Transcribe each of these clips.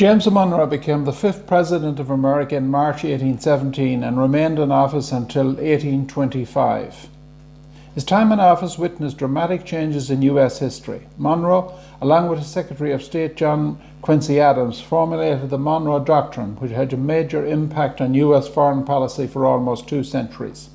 James Monroe became the 5th President of America in March 1817 and remained in office until 1825. His time in office witnessed dramatic changes in U.S. history. Monroe, along with his Secretary of State John Quincy Adams, formulated the Monroe Doctrine, which had a major impact on U.S. foreign policy for almost 2 centuries.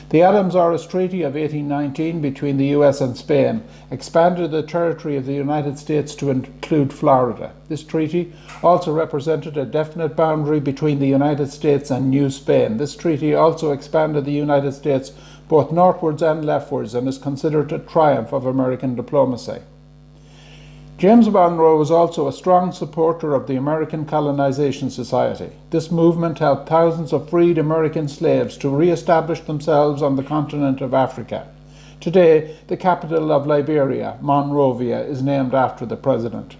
The Adams-Oris Treaty of 1819 between the U.S. and Spain expanded the territory of the United States to include Florida. This treaty also represented a definite boundary between the United States and New Spain. This treaty also expanded the United States both northwards and leftwards and is considered a triumph of American diplomacy. James Monroe was also a strong supporter of the American Colonization Society. This movement helped thousands of freed American slaves to re-establish themselves on the continent of Africa. Today, the capital of Liberia, Monrovia, is named after the president.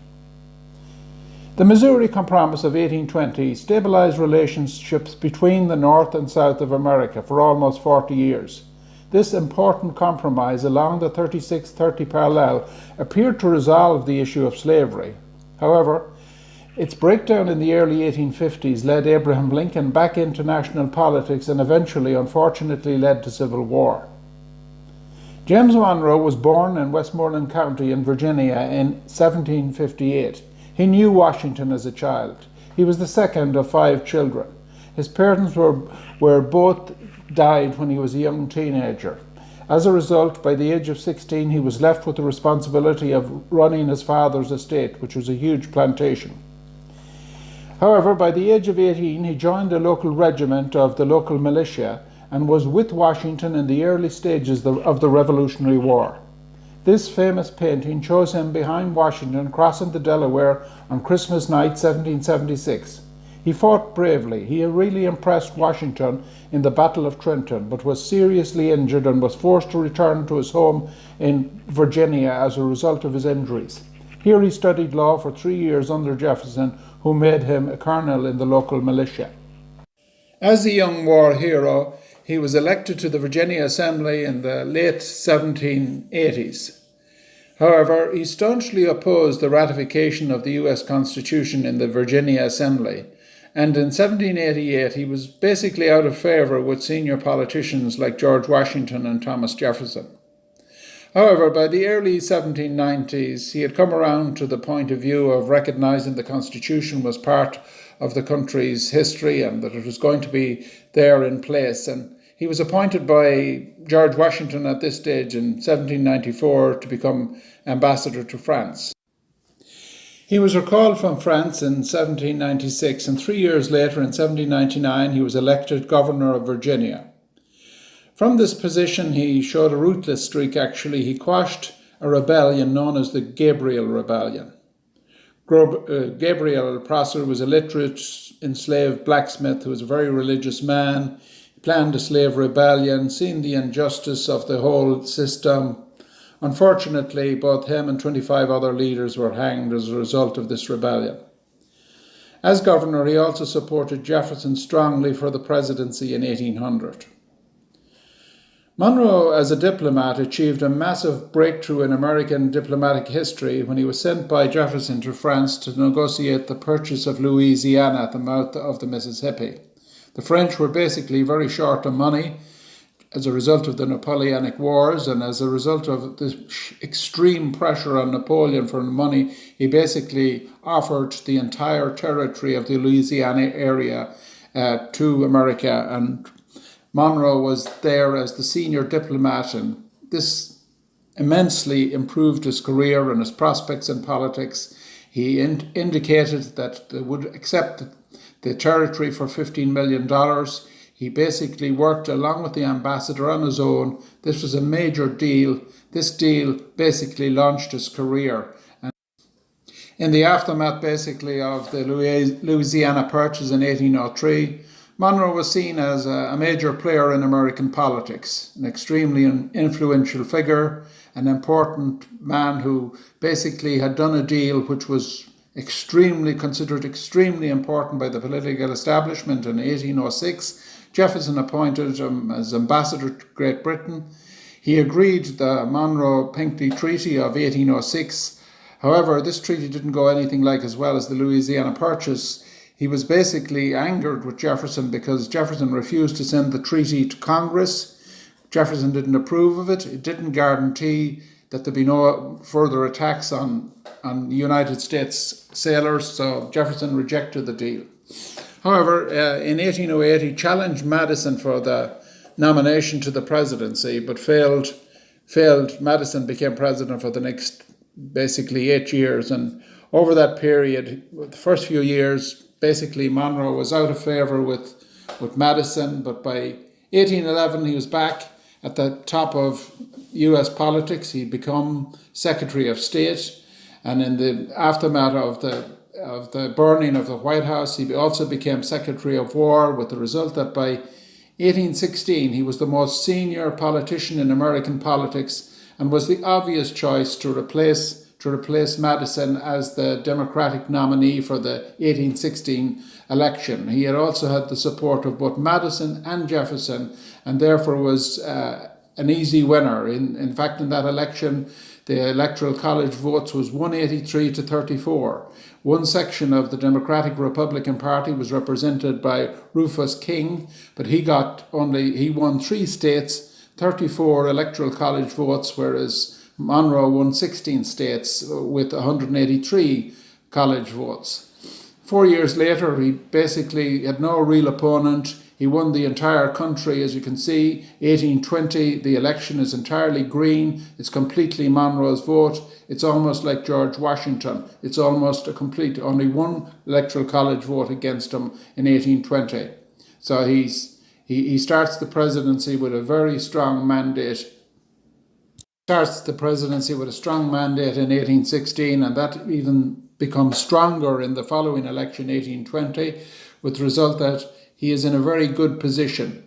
The Missouri Compromise of 1820 stabilized relationships between the North and South of America for almost 40 years. This important compromise along the 36-30 parallel appeared to resolve the issue of slavery. However, its breakdown in the early 1850s led Abraham Lincoln back into national politics and eventually, unfortunately, led to civil war. James Monroe was born in Westmoreland County in Virginia in 1758. He knew Washington as a child. He was the second of 5 children. His parents were both died when he was a young teenager. As a result, by the age of 16, he was left with the responsibility of running his father's estate, which was a huge plantation. However, by the age of 18, he joined a local regiment of the local militia and was with Washington in the early stages of the Revolutionary War. This famous painting shows him behind Washington crossing the Delaware on Christmas night 1776. He fought bravely. He really impressed Washington in the Battle of Trenton, but was seriously injured and was forced to return to his home in Virginia as a result of his injuries. Here he studied law for 3 years under Jefferson, who made him a colonel in the local militia. As a young war hero, he was elected to the Virginia Assembly in the late 1780s. However, he staunchly opposed the ratification of the U.S. Constitution in the Virginia Assembly, and in 1788 he was basically out of favour with senior politicians like George Washington and Thomas Jefferson. However, by the early 1790s, he had come around to the point of view of recognising the Constitution was part of the country's history and that it was going to be there in place. And he was appointed by George Washington at this stage in 1794 to become ambassador to France. He was recalled from France in 1796, and 3 years later, in 1799, he was elected governor of Virginia. From this position, he showed a ruthless streak, actually. He quashed a rebellion known as the Gabriel Rebellion. Gabriel Prasad was a literate, enslaved blacksmith who was a very religious man. He planned a slave rebellion, seeing the injustice of the whole system. Unfortunately, both him and 25 other leaders were hanged as a result of this rebellion. As governor, he also supported Jefferson strongly for the presidency in 1800. Monroe, as a diplomat, achieved a massive breakthrough in American diplomatic history when he was sent by Jefferson to France to negotiate the purchase of Louisiana at the mouth of the Mississippi. The French were basically very short on money as a result of the Napoleonic Wars, and as a result of the extreme pressure on Napoleon for money, he basically offered the entire territory of the Louisiana area to America, and Monroe was there as the senior diplomat, and this immensely improved his career and his prospects in politics. He indicated that they would accept the territory for $15 million. He basically worked along with the ambassador on his own. This was a major deal. This deal basically launched his career. And in the aftermath, basically, of the Louisiana Purchase in 1803, Monroe was seen as a major player in American politics, an extremely influential figure, an important man who basically had done a deal which was considered extremely important by the political establishment in 1806. Jefferson appointed him as ambassador to Great Britain. He agreed the Monroe-Pinckney Treaty of 1806 However, this treaty didn't go anything like as well as the Louisiana Purchase. He was basically angered with Jefferson because Jefferson refused to send the treaty to Congress. Jefferson didn't approve of it. It didn't guarantee that there'd be no further attacks on United States sailors, so Jefferson rejected the deal. However, in 1808, he challenged Madison for the nomination to the presidency, but failed. Madison became president for the next basically 8 years, and over that period, the first few years, basically Monroe was out of favour with Madison, but by 1811 he was back at the top of US politics. He'd become Secretary of State, and in the aftermath of the burning of the White House, he also became Secretary of War, with the result that by 1816 he was the most senior politician in American politics and was the obvious choice to replace Madison as the Democratic nominee for the 1816 election. He had also had the support of both Madison and Jefferson, and therefore was an easy winner. In fact, in that election, the Electoral College votes was 183 to 34. One section of the Democratic Republican Party was represented by Rufus King, but he won 3 states, 34 Electoral College votes, whereas Monroe won 16 states with 183 college votes. 4 years later, he basically had no real opponent. He won the entire country, as you can see. 1820, the election is entirely green. It's completely Monroe's vote. It's almost like George Washington. It's almost only one electoral college vote against him in 1820. So he starts the presidency with a very strong mandate. Starts the presidency with a strong mandate in 1816, and that even becomes stronger in the following election, 1820, with the result that he is in a very good position.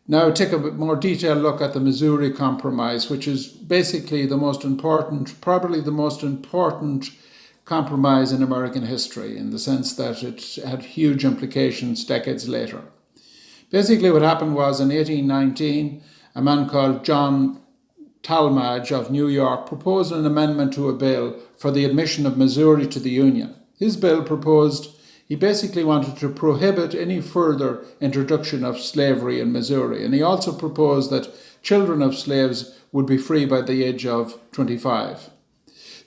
Now take a bit more detailed look at the Missouri Compromise, which is basically probably the most important compromise in American history, in the sense that it had huge implications decades later. Basically what happened was, in 1819, a man called John Talmadge of New York proposed an amendment to a bill for the admission of Missouri to the Union. His bill he basically wanted to prohibit any further introduction of slavery in Missouri, and he also proposed that children of slaves would be free by the age of 25.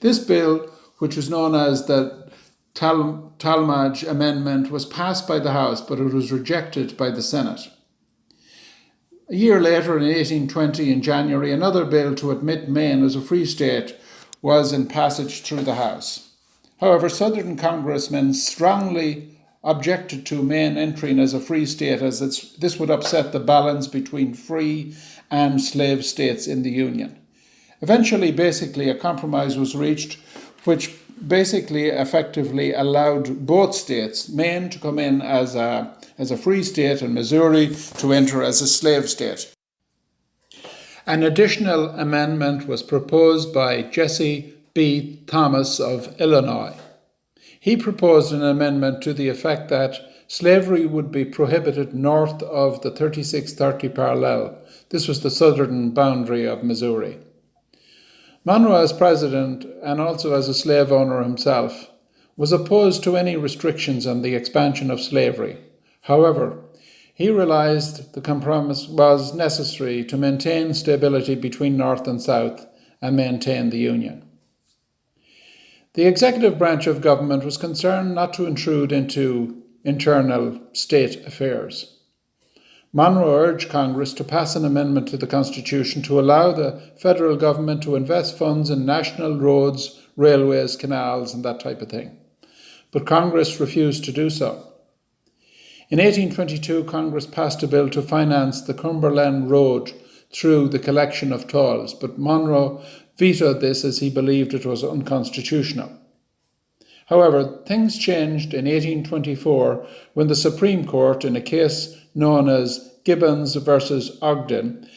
This bill, which was known as the Talmadge Amendment, was passed by the House, but it was rejected by the Senate. A year later, in 1820, in January, another bill to admit Maine as a free state was in passage through the House. However, Southern congressmen strongly objected to Maine entering as a free state, as this would upset the balance between free and slave states in the Union. Eventually, basically, a compromise was reached, which basically effectively allowed both states, Maine to come in as a free state and Missouri to enter as a slave state. An additional amendment was proposed by Jesse B. Thomas of Illinois. He proposed an amendment to the effect that slavery would be prohibited north of the 3630 parallel. This was the southern boundary of Missouri. Monroe, as president and also as a slave owner himself, was opposed to any restrictions on the expansion of slavery. However, he realized the compromise was necessary to maintain stability between North and South and maintain the Union. The executive branch of government was concerned not to intrude into internal state affairs. Monroe urged Congress to pass an amendment to the Constitution to allow the federal government to invest funds in national roads, railways, canals, and that type of thing. But Congress refused to do so. In 1822, Congress passed a bill to finance the Cumberland Road through the collection of tolls, but Monroe vetoed this as he believed it was unconstitutional. However, things changed in 1824 when the Supreme Court, in a case known as Gibbons versus Ogden,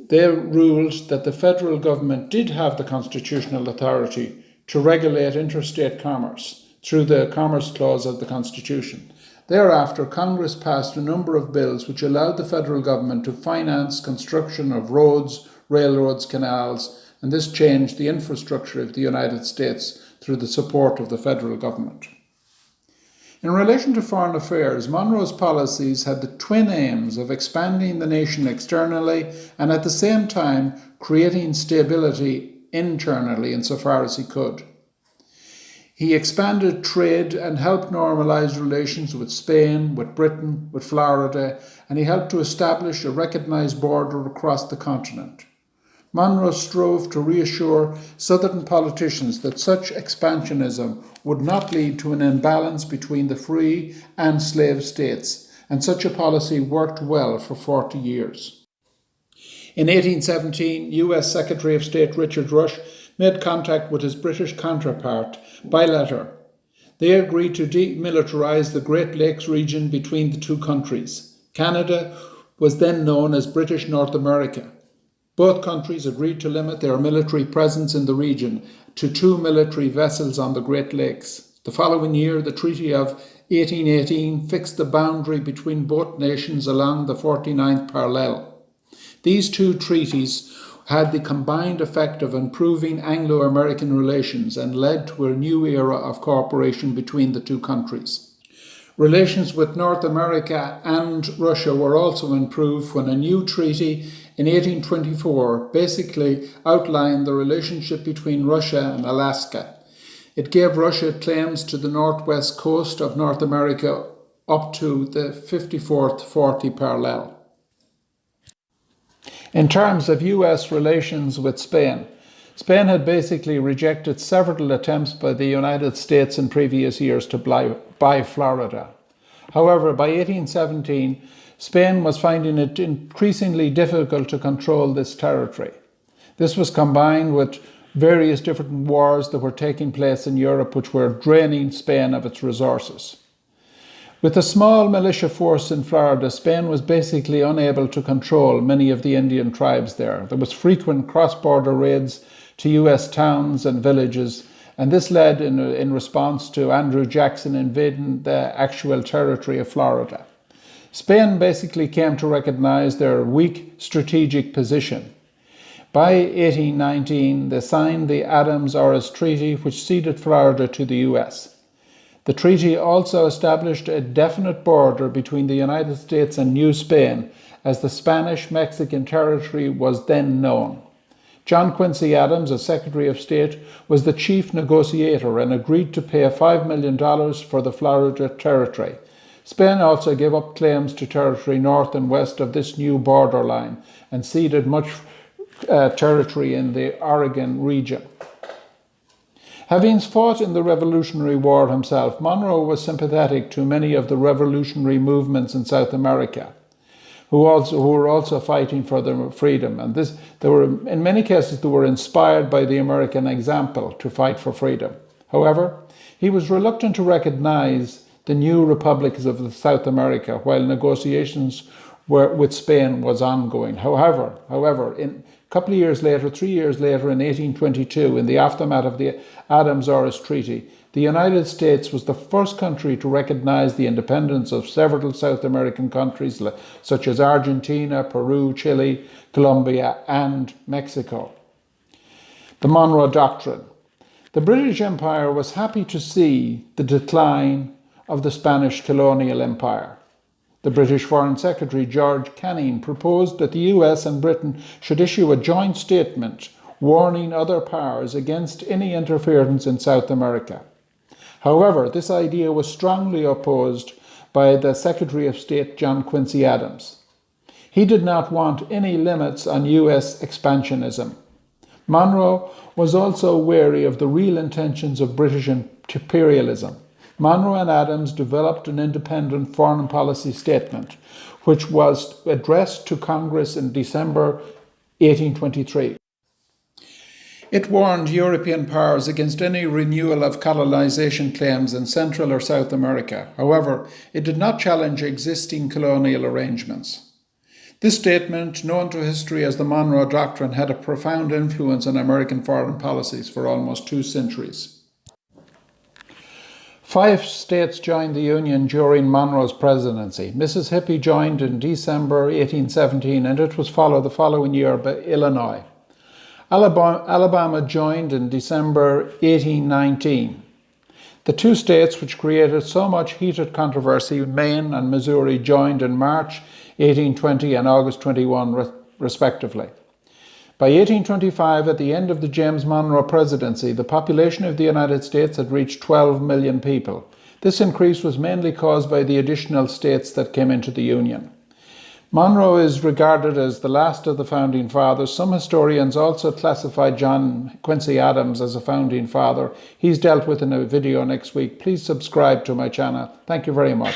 they ruled that the federal government did have the constitutional authority to regulate interstate commerce through the Commerce Clause of the Constitution. Thereafter, Congress passed a number of bills which allowed the federal government to finance construction of roads, railroads, canals, and this changed the infrastructure of the United States through the support of the federal government. In relation to foreign affairs, Monroe's policies had the twin aims of expanding the nation externally and at the same time creating stability internally insofar as he could. He expanded trade and helped normalize relations with Spain, with Britain, with Florida, and he helped to establish a recognized border across the continent. Monroe strove to reassure Southern politicians that such expansionism would not lead to an imbalance between the free and slave states, and such a policy worked well for 40 years. In 1817, US Secretary of State Richard Rush made contact with his British counterpart by letter. They agreed to demilitarize the Great Lakes region between the two countries. Canada was then known as British North America. Both countries agreed to limit their military presence in the region to 2 military vessels on the Great Lakes. The following year, the Treaty of 1818 fixed the boundary between both nations along the 49th parallel. These two treaties had the combined effect of improving Anglo-American relations and led to a new era of cooperation between the two countries. Relations with North America and Russia were also improved when a new treaty in 1824 basically outlined the relationship between Russia and Alaska. It gave Russia claims to the northwest coast of North America up to the 54th 40 parallel. In terms of US relations with Spain, Spain had basically rejected several attempts by the United States in previous years to buy Florida. However, by 1817, Spain was finding it increasingly difficult to control this territory. This was combined with various different wars that were taking place in Europe which were draining Spain of its resources. With a small militia force in Florida, Spain was basically unable to control many of the Indian tribes there. There was frequent cross-border raids to US towns and villages, and this led in response to Andrew Jackson invading the actual territory of Florida. Spain basically came to recognize their weak strategic position. By 1819, they signed the Adams-Orris Treaty, which ceded Florida to the US. The treaty also established a definite border between the United States and New Spain, as the Spanish-Mexican territory was then known. John Quincy Adams, as Secretary of State, was the chief negotiator and agreed to pay $5 million for the Florida territory. Spain also gave up claims to territory north and west of this new borderline and ceded much territory in the Oregon region. Having fought in the Revolutionary War himself, Monroe was sympathetic to many of the revolutionary movements in South America, who were also fighting for their freedom. And in many cases, they were inspired by the American example to fight for freedom. However, he was reluctant to recognize the new republics of South America while negotiations with Spain was ongoing. However, a couple of years later, 3 years later, in 1822, in the aftermath of the Adams-Orris Treaty, the United States was the first country to recognize the independence of several South American countries such as Argentina, Peru, Chile, Colombia, and Mexico. The Monroe Doctrine. The British Empire was happy to see the decline of the Spanish colonial empire. The British Foreign Secretary George Canning proposed that the US and Britain should issue a joint statement warning other powers against any interference in South America. However, this idea was strongly opposed by the Secretary of State John Quincy Adams. He did not want any limits on US expansionism. Monroe was also wary of the real intentions of British imperialism. Monroe and Adams developed an independent foreign policy statement, which was addressed to Congress in December 1823. It warned European powers against any renewal of colonization claims in Central or South America. However, it did not challenge existing colonial arrangements. This statement, known to history as the Monroe Doctrine, had a profound influence on American foreign policies for almost 2 centuries. 5 states joined the Union during Monroe's presidency. Mississippi joined in December 1817, and it was followed the following year by Illinois. Alabama joined in December 1819. The two states which created so much heated controversy, Maine and Missouri, joined in March 1820 and August 21, respectively. By 1825, at the end of the James Monroe Presidency, the population of the United States had reached 12 million people. This increase was mainly caused by the additional states that came into the Union. Monroe is regarded as the last of the Founding Fathers. Some historians also classify John Quincy Adams as a Founding Father. He's dealt with in a video next week. Please subscribe to my channel. Thank you very much.